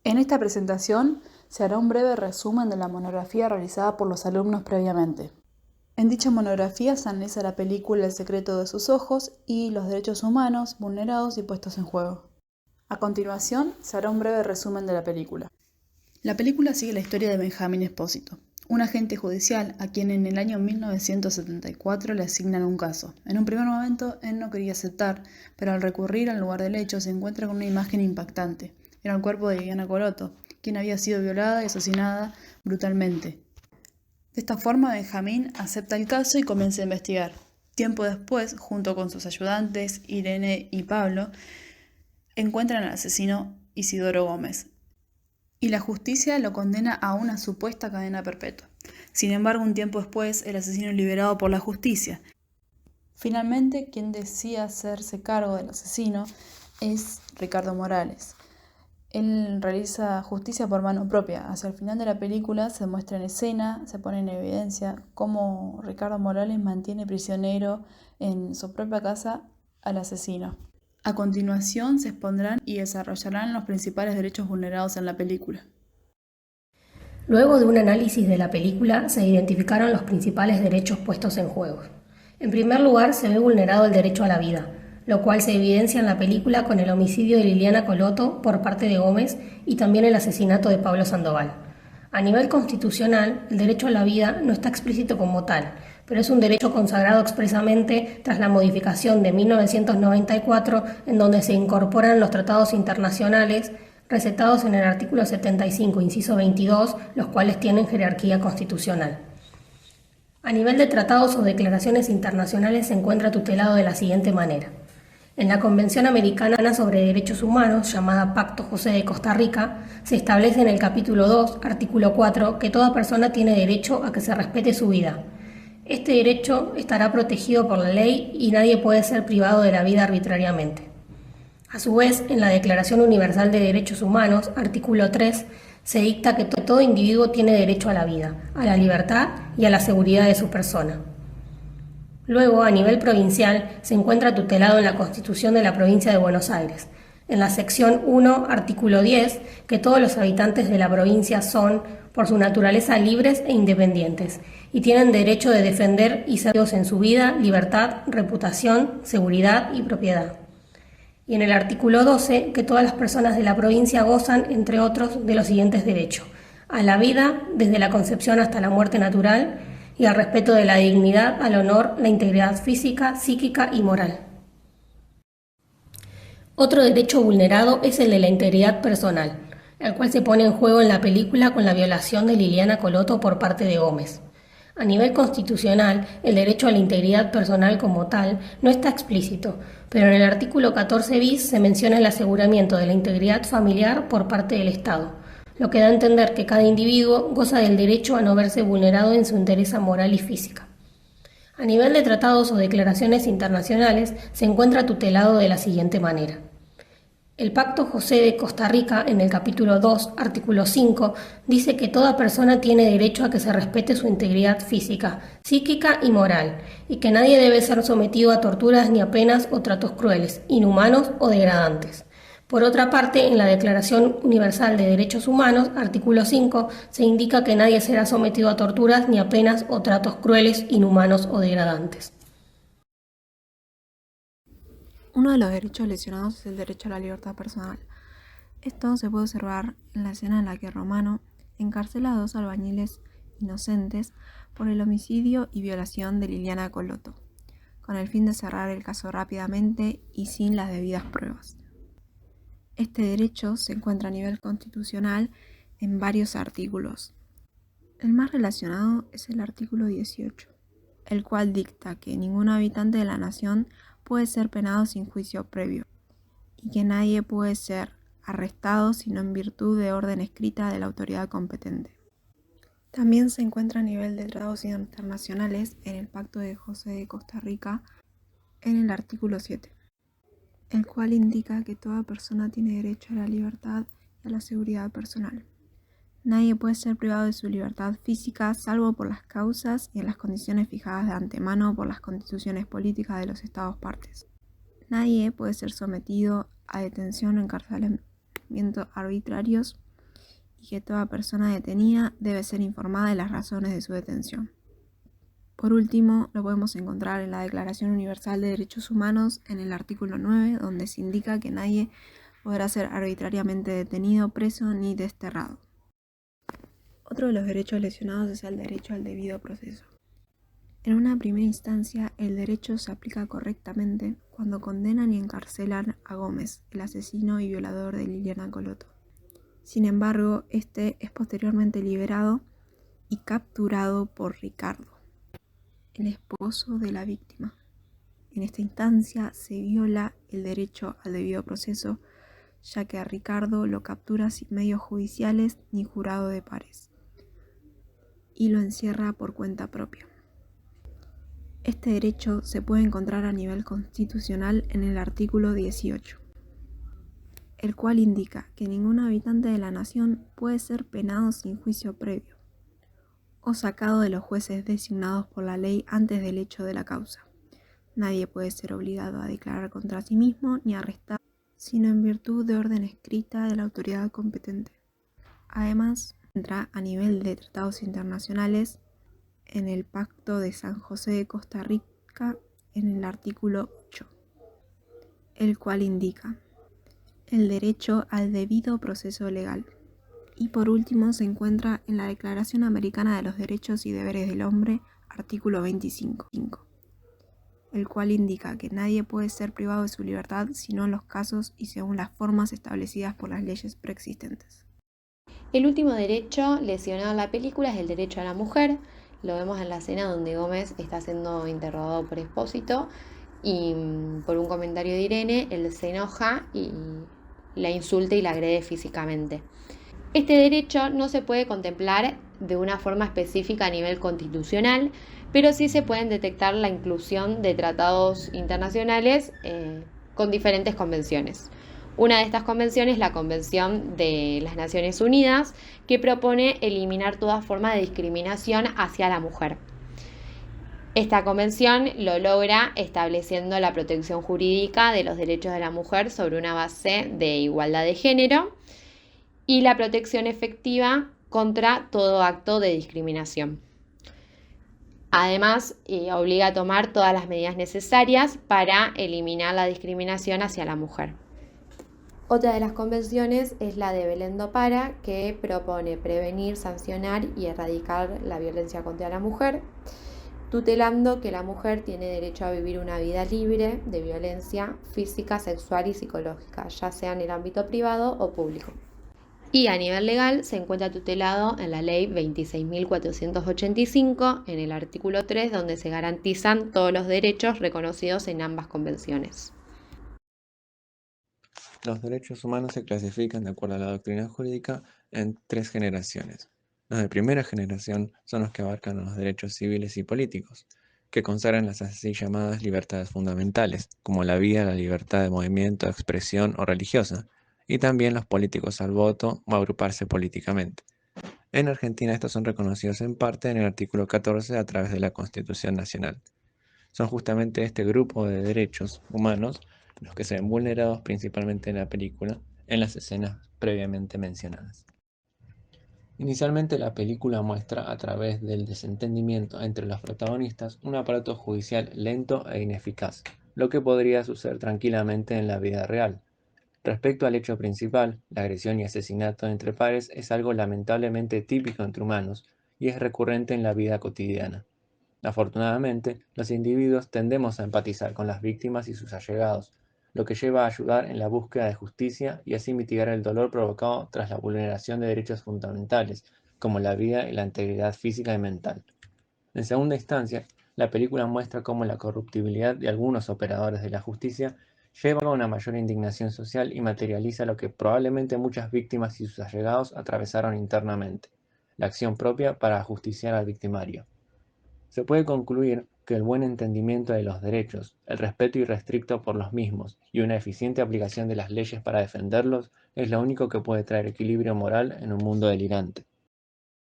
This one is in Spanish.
En esta presentación se hará un breve resumen de la monografía realizada por los alumnos previamente. En dicha monografía se analiza la película El secreto de sus ojos y los derechos humanos vulnerados y puestos en juego. A continuación se hará un breve resumen de la película. La película sigue la historia de Benjamín Espósito, un agente judicial a quien en el año 1974 le asignan un caso. En un primer momento él no quería aceptar, pero al recurrir al lugar del hecho se encuentra con una imagen impactante. Era el cuerpo de Liliana Coloto, quien había sido violada y asesinada brutalmente. De esta forma Benjamín acepta el caso y comienza a investigar. Tiempo después, junto con sus ayudantes Irene y Pablo, encuentran al asesino Isidoro Gómez, y la justicia lo condena a una supuesta cadena perpetua. Sin embargo, un tiempo después, el asesino es liberado por la justicia. Finalmente, quien decide hacerse cargo del asesino es Ricardo Morales. Él realiza justicia por mano propia. Hacia el final de la película se muestra en escena, se pone en evidencia cómo Ricardo Morales mantiene prisionero en su propia casa al asesino. A continuación se expondrán y desarrollarán los principales derechos vulnerados en la película. Luego de un análisis de la película, se identificaron los principales derechos puestos en juego. En primer lugar, se ve vulnerado el derecho a la vida, lo cual se evidencia en la película con el homicidio de Liliana Coloto por parte de Gómez y también el asesinato de Pablo Sandoval. A nivel constitucional, el derecho a la vida no está explícito como tal, pero es un derecho consagrado expresamente tras la modificación de 1994, en donde se incorporan los tratados internacionales recetados en el artículo 75, inciso 22, los cuales tienen jerarquía constitucional. A nivel de tratados o declaraciones internacionales se encuentra tutelado de la siguiente manera. En la Convención Americana sobre Derechos Humanos, llamada Pacto José de Costa Rica, se establece en el capítulo 2, artículo 4, que toda persona tiene derecho a que se respete su vida. Este derecho estará protegido por la ley y nadie puede ser privado de la vida arbitrariamente. A su vez, en la Declaración Universal de Derechos Humanos, artículo 3, se dicta que todo individuo tiene derecho a la vida, a la libertad y a la seguridad de su persona. Luego, a nivel provincial, se encuentra tutelado en la Constitución de la Provincia de Buenos Aires, en la sección 1, artículo 10, que todos los habitantes de la provincia son, por su naturaleza, libres e independientes, y tienen derecho de defender y ser en su vida, libertad, reputación, seguridad y propiedad. Y en el artículo 12, que todas las personas de la provincia gozan, entre otros, de los siguientes derechos: a la vida, desde la concepción hasta la muerte natural, y al respeto de la dignidad, al honor, la integridad física, psíquica y moral. Otro derecho vulnerado es el de la integridad personal, el cual se pone en juego en la película con la violación de Liliana Coloto por parte de Gómez. A nivel constitucional, el derecho a la integridad personal como tal no está explícito, pero en el artículo 14 bis se menciona el aseguramiento de la integridad familiar por parte del Estado, lo que da a entender que cada individuo goza del derecho a no verse vulnerado en su entereza moral y física. A nivel de tratados o declaraciones internacionales, se encuentra tutelado de la siguiente manera. El Pacto José de Costa Rica, en el capítulo 2, artículo 5, dice que toda persona tiene derecho a que se respete su integridad física, psíquica y moral, y que nadie debe ser sometido a torturas ni a penas o tratos crueles, inhumanos o degradantes. Por otra parte, en la Declaración Universal de Derechos Humanos, artículo 5, se indica que nadie será sometido a torturas ni a penas o tratos crueles, inhumanos o degradantes. Uno de los derechos lesionados es el derecho a la libertad personal. Esto se puede observar en la escena en la que Romano encarcela a 2 albañiles inocentes por el homicidio y violación de Liliana Coloto, con el fin de cerrar el caso rápidamente y sin las debidas pruebas. Este derecho se encuentra a nivel constitucional en varios artículos. El más relacionado es el artículo 18, el cual dicta que ningún habitante de la nación puede ser penado sin juicio previo y que nadie puede ser arrestado sino en virtud de orden escrita de la autoridad competente. También se encuentra a nivel de tratados internacionales en el Pacto de José de Costa Rica en el artículo 7, el cual indica que toda persona tiene derecho a la libertad y a la seguridad personal. Nadie puede ser privado de su libertad física salvo por las causas y en las condiciones fijadas de antemano por las constituciones políticas de los Estados partes. Nadie puede ser sometido a detención o encarcelamiento arbitrarios y que toda persona detenida debe ser informada de las razones de su detención. Por último, lo podemos encontrar en la Declaración Universal de Derechos Humanos en el artículo 9, donde se indica que nadie podrá ser arbitrariamente detenido, preso ni desterrado. Otro de los derechos lesionados es el derecho al debido proceso. En una primera instancia, el derecho se aplica correctamente cuando condenan y encarcelan a Gómez, el asesino y violador de Liliana Coloto. Sin embargo, este es posteriormente liberado y capturado por Ricardo, el esposo de la víctima. En esta instancia se viola el derecho al debido proceso, ya que a Ricardo lo captura sin medios judiciales ni jurado de pares, y lo encierra por cuenta propia. Este derecho se puede encontrar a nivel constitucional en el artículo 18, el cual indica que ningún habitante de la nación puede ser penado sin juicio previo o sacado de los jueces designados por la ley antes del hecho de la causa. Nadie puede ser obligado a declarar contra sí mismo ni arrestado, sino en virtud de orden escrita de la autoridad competente. Además, entra a nivel de tratados internacionales en el Pacto de San José de Costa Rica en el artículo 8, el cual indica el derecho al debido proceso legal. Y por último se encuentra en la Declaración Americana de los Derechos y Deberes del Hombre, artículo 25, el cual indica que nadie puede ser privado de su libertad sino en los casos y según las formas establecidas por las leyes preexistentes. El último derecho lesionado en la película es el derecho a la mujer. Lo vemos en la escena donde Gómez está siendo interrogado por Expósito y por un comentario de Irene, él se enoja y la insulta y la agrede físicamente. Este derecho no se puede contemplar de una forma específica a nivel constitucional, pero sí se pueden detectar la inclusión de tratados internacionales con diferentes convenciones. Una de estas convenciones es la Convención de las Naciones Unidas, que propone eliminar toda forma de discriminación hacia la mujer. Esta convención lo logra estableciendo la protección jurídica de los derechos de la mujer sobre una base de igualdad de género y la protección efectiva contra todo acto de discriminación. Además, obliga a tomar todas las medidas necesarias para eliminar la discriminación hacia la mujer. Otra de las convenciones es la de Belén do Pará, que propone prevenir, sancionar y erradicar la violencia contra la mujer, tutelando que la mujer tiene derecho a vivir una vida libre de violencia física, sexual y psicológica, ya sea en el ámbito privado o público. Y a nivel legal se encuentra tutelado en la Ley 26.485, en el artículo 3, donde se garantizan todos los derechos reconocidos en ambas convenciones. Los derechos humanos se clasifican, de acuerdo a la doctrina jurídica, en 3 generaciones. Los de primera generación son los que abarcan los derechos civiles y políticos, que consagran las así llamadas libertades fundamentales, como la vida, la libertad de movimiento, expresión o religiosa, y también los políticos al voto o agruparse políticamente. En Argentina estos son reconocidos en parte en el artículo 14 a través de la Constitución Nacional. Son justamente este grupo de derechos humanos los que se ven vulnerados principalmente en la película, en las escenas previamente mencionadas. Inicialmente la película muestra a través del desentendimiento entre los protagonistas un aparato judicial lento e ineficaz, lo que podría suceder tranquilamente en la vida real. Respecto al hecho principal, la agresión y asesinato entre pares es algo lamentablemente típico entre humanos y es recurrente en la vida cotidiana. Afortunadamente, los individuos tendemos a empatizar con las víctimas y sus allegados, lo que lleva a ayudar en la búsqueda de justicia y así mitigar el dolor provocado tras la vulneración de derechos fundamentales, como la vida y la integridad física y mental. En segunda instancia, la película muestra cómo la corruptibilidad de algunos operadores de la justicia lleva a una mayor indignación social y materializa lo que probablemente muchas víctimas y sus allegados atravesaron internamente, la acción propia para ajusticiar al victimario. Se puede concluir que el buen entendimiento de los derechos, el respeto irrestricto por los mismos y una eficiente aplicación de las leyes para defenderlos es lo único que puede traer equilibrio moral en un mundo delirante.